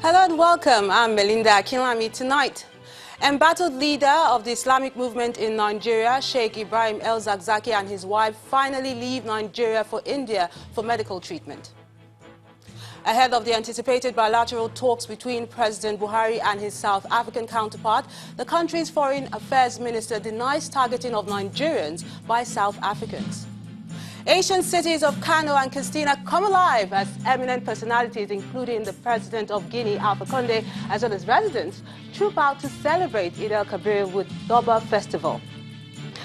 Hello and welcome. I'm Melinda Akinlami. Tonight, embattled leader of the Islamic movement in Nigeria, Sheikh Ibrahim El-Zakzaky, and his wife finally leave Nigeria for India for medical treatment. Ahead of the anticipated bilateral talks between President Buhari and his South African counterpart, the country's foreign affairs minister denies targeting of Nigerians by South Africans. Asian cities of Kano and Christina come alive as eminent personalities, including the president of Guinea, Alpha Conde, as well as residents, troop out to celebrate Eid al-Kabir with Doba Festival.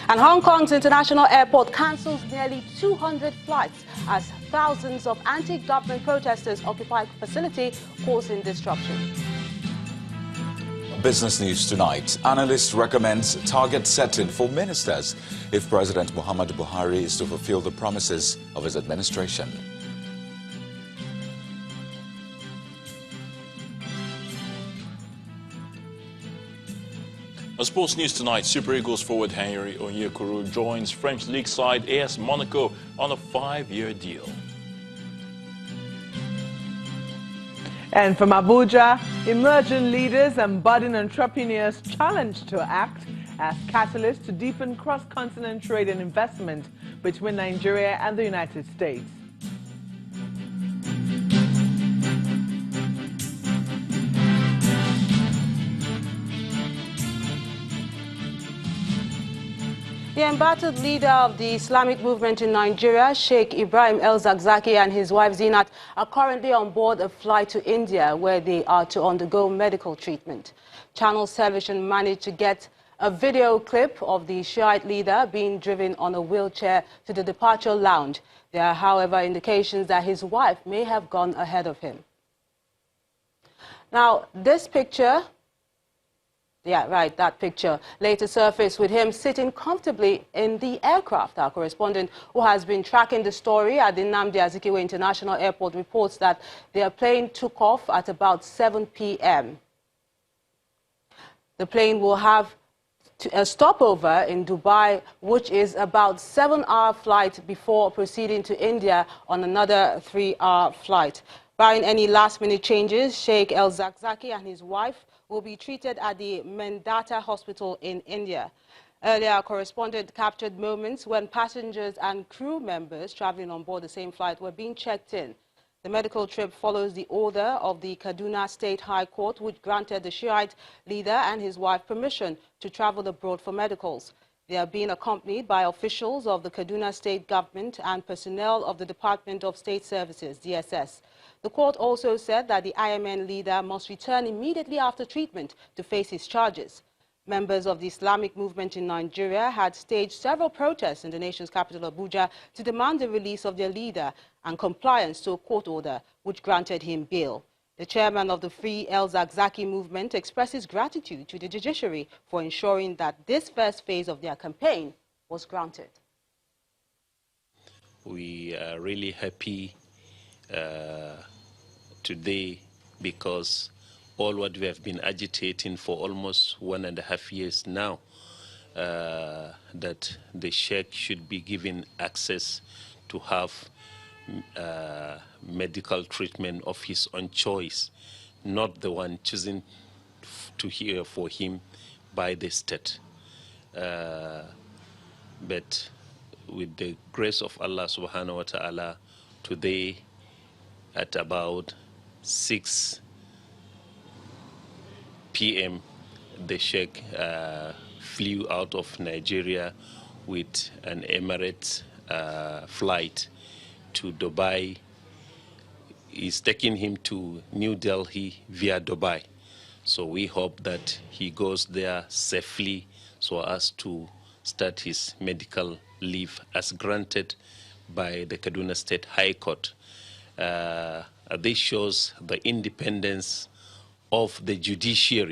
And Hong Kong's international airport cancels nearly 200 flights as thousands of anti-government protesters occupy the facility, causing disruption. Business news tonight. Analysts recommend target setting for ministers if President Muhammadu Buhari is to fulfill the promises of his administration. On sports news tonight, Super Eagles forward Henry Onyekuru joins French league side AS Monaco on a 5-year deal. And from Abuja, emerging leaders and budding entrepreneurs challenged to act as catalysts to deepen cross-continent trade and investment between Nigeria and the United States. The embattled leader of the Islamic movement in Nigeria, Sheikh Ibrahim El-Zakzaky, and his wife Zinat are currently on board a flight to India, where they are to undergo medical treatment. Channels Television managed to get a video clip of the Shiite leader being driven on a wheelchair to the departure lounge. There are, however, indications that his wife may have gone ahead of him. Now, this picture... Yeah, right, that picture later surfaced with him sitting comfortably in the aircraft. Our correspondent, who has been tracking the story at the Nnamdi Azikiwe International Airport, reports that their plane took off at about 7 p.m. The plane will have a stopover in Dubai, which is about 7-hour flight before proceeding to India on another 3-hour flight. Barring any last-minute changes, Sheikh El-Zakzaky and his wife will be treated at the Mendata Hospital in India. Earlier, our correspondent captured moments when passengers and crew members traveling on board the same flight were being checked in. The medical trip follows the order of the Kaduna State High Court, which granted the Shiite leader and his wife permission to travel abroad for medicals. They are being accompanied by officials of the Kaduna State government and personnel of the Department of State Services, DSS. The court also said that the IMN leader must return immediately after treatment to face his charges. Members of the Islamic movement in Nigeria had staged several protests in the nation's capital, Abuja, to demand the release of their leader and compliance to a court order which granted him bail. The chairman of the Free El-Zakzaky movement expresses gratitude to the judiciary for ensuring that this first phase of their campaign was granted. We are really happy today because all what we have been agitating for almost 1.5 years now, that the Sheikh should be given access to have medical treatment of his own choice, not the one chosen to hear for him by the state. But with the grace of Allah subhanahu wa ta'ala, today at about 6 p.m. the Sheikh flew out of Nigeria with an Emirates flight to Dubai. He's taking him to New Delhi via Dubai. So we hope that he goes there safely so as to start his medical leave as granted by the Kaduna State High Court. This shows the independence of the judiciary.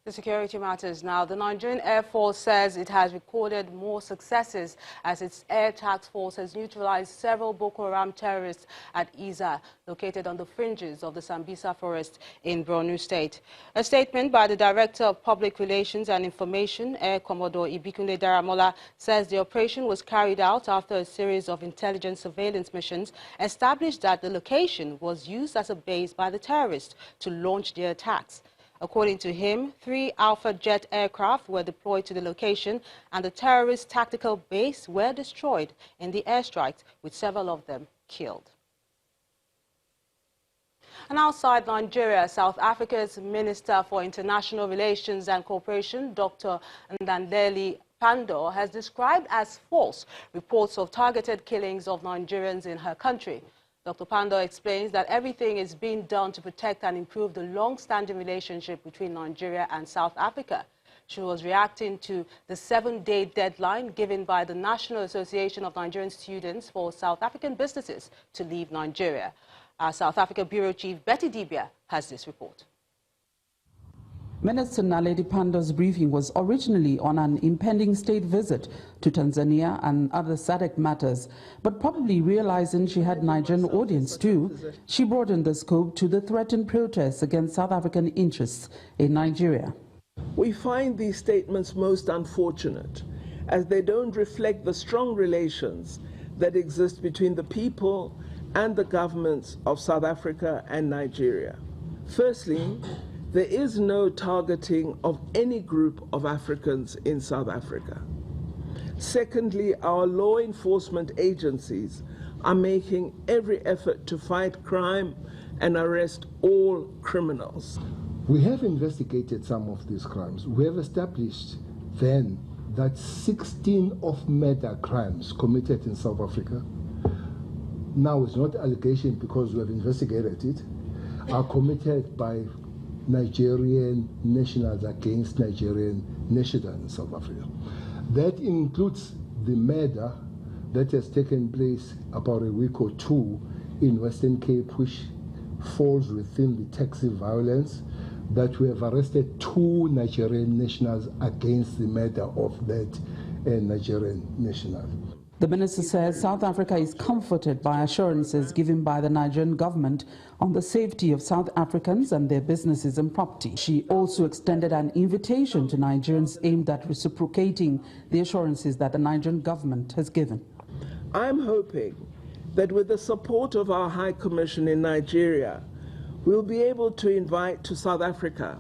To security matters now, the Nigerian Air Force says it has recorded more successes as its air task force has neutralized several Boko Haram terrorists at Isa, located on the fringes of the Sambisa forest in Borno State. A statement by the Director of Public Relations and Information, Air Commodore Ibikunle Daramola, says the operation was carried out after a series of intelligence surveillance missions established that the location was used as a base by the terrorists to launch their attacks. According to him, 3 Alpha jet aircraft were deployed to the location and the terrorist tactical base were destroyed in the airstrikes, with several of them killed. And outside Nigeria, South Africa's Minister for International Relations and Cooperation, Dr. Ndandeli Pandor, has described as false reports of targeted killings of Nigerians in her country. Dr. Pandor explains that everything is being done to protect and improve the long-standing relationship between Nigeria and South Africa. She was reacting to the 7-day deadline given by the National Association of Nigerian Students for South African businesses to leave Nigeria. Our South Africa Bureau Chief Betty Dibia has this report. Minister Naledi Pandor's briefing was originally on an impending state visit to Tanzania and other SADC matters, but probably realizing she had Nigerian audience too, she broadened the scope to the threatened protests against South African interests in Nigeria. We find these statements most unfortunate, as they don't reflect the strong relations that exist between the people and the governments of South Africa and Nigeria. Firstly, there is no targeting of any group of Africans in South Africa. Secondly, our law enforcement agencies are making every effort to fight crime and arrest all criminals. We have investigated some of these crimes. We have established then that 16 of murder crimes committed in South Africa, now it's not allegation because we have investigated it, are committed by Nigerian nationals against Nigerian nationals in South Africa. That includes the murder that has taken place about a week or two in Western Cape, which falls within the taxi violence, that we have arrested 2 Nigerian nationals against the murder of that Nigerian national. The minister says South Africa is comforted by assurances given by the Nigerian government on the safety of South Africans and their businesses and property. She also extended an invitation to Nigerians aimed at reciprocating the assurances that the Nigerian government has given. I'm hoping that with the support of our High Commission in Nigeria, we'll be able to invite to South Africa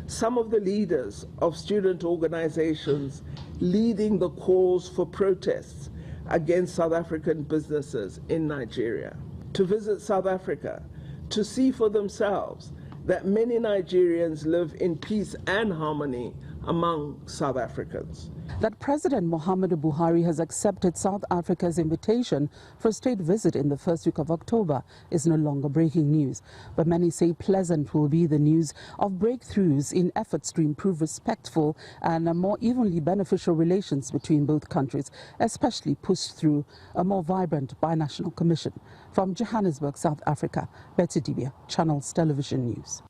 some of the leaders of student organizations leading the calls for protests against South African businesses in Nigeria, to visit South Africa, to see for themselves that many Nigerians live in peace and harmony among South Africans. That President Muhammadu Buhari has accepted South Africa's invitation for a state visit in the first week of October is no longer breaking news. But many say pleasant will be the news of breakthroughs in efforts to improve respectful and more evenly beneficial relations between both countries, especially pushed through a more vibrant binational commission. From Johannesburg, South Africa, Betty Dibia, Channels Television News.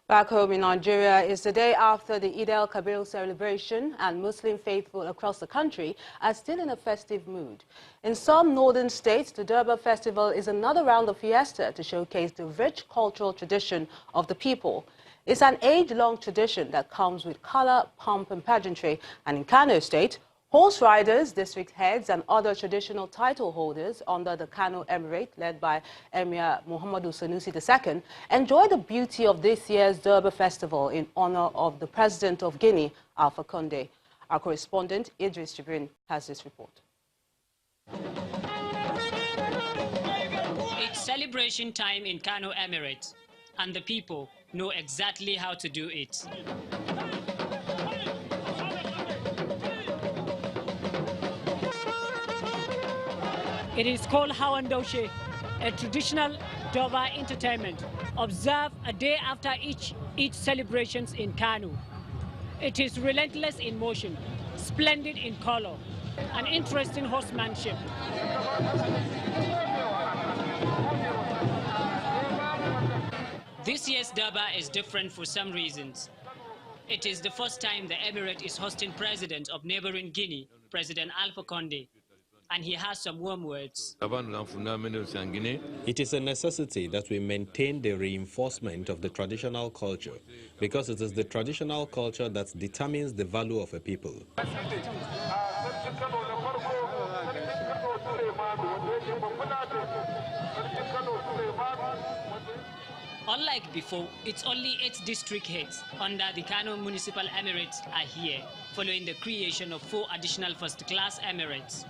Back home in Nigeria, it's the day after the Eid al-Kabir celebration, and Muslim faithful across the country are still in a festive mood. In some northern states, the Durbar festival is another round of fiesta to showcase the rich cultural tradition of the people. It's an age-long tradition that comes with color, pomp and pageantry, and in Kano State, horse riders, district heads and other traditional title holders under the Kano Emirate, led by Emir Muhammadu Sanusi II, enjoy the beauty of this year's Durbar festival in honor of the President of Guinea, Alpha Condé. Our correspondent, Idris Jibrin, has this report. It's celebration time in Kano Emirate, and the people know exactly how to do it. It is called Hawandoshe, a traditional Durbar entertainment, observed a day after each celebrations in Kano. It is relentless in motion, splendid in color, and interesting horsemanship. This year's Durbar is different for some reasons. It is the first time the Emirate is hosting president of neighboring Guinea, President Alpha Condé, and he has some warm words. It is a necessity that we maintain the reinforcement of the traditional culture, because it is the traditional culture that determines the value of a people. Unlike before, it's only 8 district heads under the Kano Municipal Emirates are here, following the creation of 4 additional first-class emirates.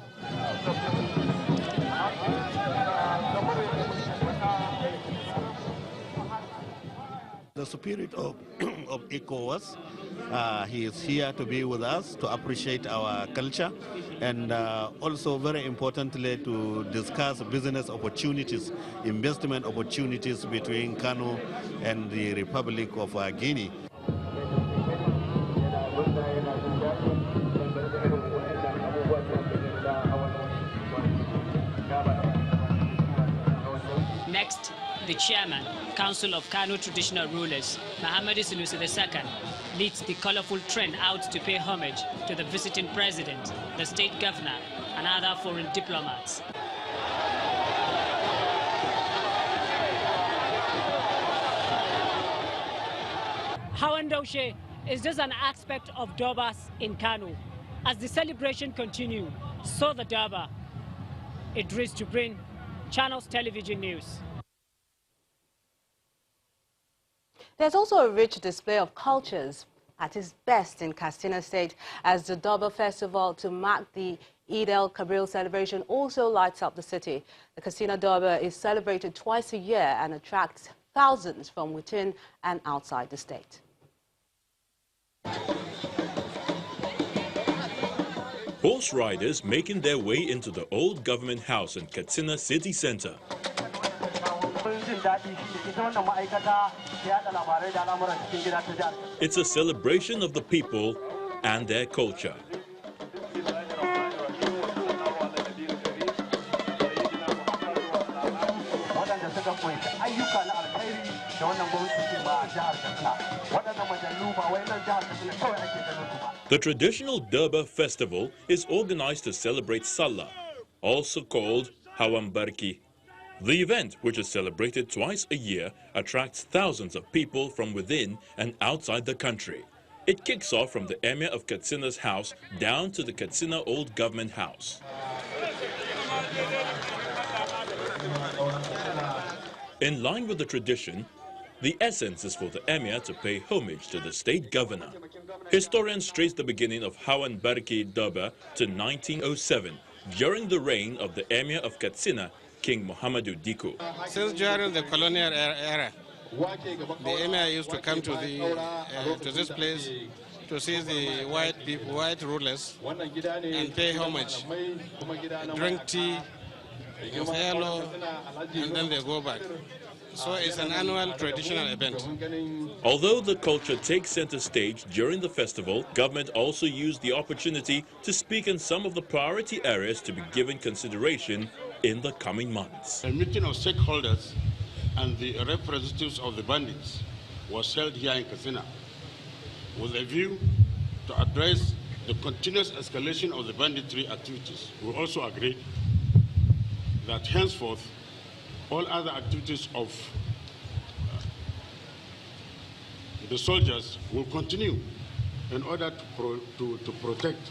The spirit of ECOWAS, he is here to be with us, to appreciate our culture, and also very importantly to discuss business opportunities, investment opportunities between Kano and the Republic of Guinea. Next, the chairman, Council of Kano Traditional Rulers, Muhammad El-Zakzaky, leads the colorful train out to pay homage to the visiting president, the state governor, and other foreign diplomats. Hawandoshe is just an aspect of Durbas in Kano. As the celebration continues, so the Durbar. Idris Jubrin, Channels Television News. There's also a rich display of cultures at its best in Katsina State, as the Durbar Festival to mark the Eid el-Kabir celebration also lights up the city. The Katsina Durbar is celebrated twice a year and attracts thousands from within and outside the state. Horse riders making their way into the old government house in Katsina city center. It's a celebration of the people and their culture. The traditional Durbar festival is organized to celebrate Salah, also called Hawan Barki. The event, which is celebrated twice a year, attracts thousands of people from within and outside the country. It kicks off from the Emir of Katsina's house down to the Katsina Old Government House. In line with the tradition, the essence is for the Emir to pay homage to the state governor. Historians trace the beginning of Hawan Barki Durbar to 1907, during the reign of the Emir of Katsina, King Muhammadu Diko. Since during the colonial era, the Emir used to come to this place to see the white rulers and pay homage, drink tea, yellow, and then they go back. So it's an annual traditional event. Although the culture takes center stage during the festival, government also used the opportunity to speak on some of the priority areas to be given consideration in the coming months. A meeting of stakeholders and the representatives of the bandits was held here in Katsina with a view to address the continuous escalation of the banditry activities. We also agreed that henceforth all other activities of the soldiers will continue in order to protect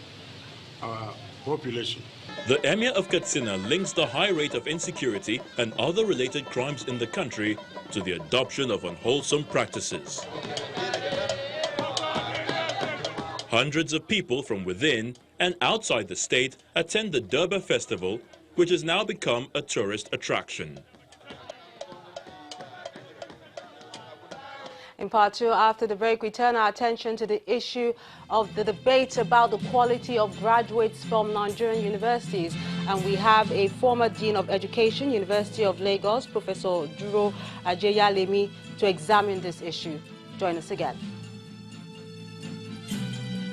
our population. The Emir of Katsina links the high rate of insecurity and other related crimes in the country to the adoption of unwholesome practices. Hundreds of people from within and outside the state attend the Durbar Festival, which has now become a tourist attraction. In part 2, after the break, we turn our attention to the issue of the debate about the quality of graduates from Nigerian universities. And we have a former Dean of Education, University of Lagos, Professor Duro Ajayalemi, to examine this issue. Join us again.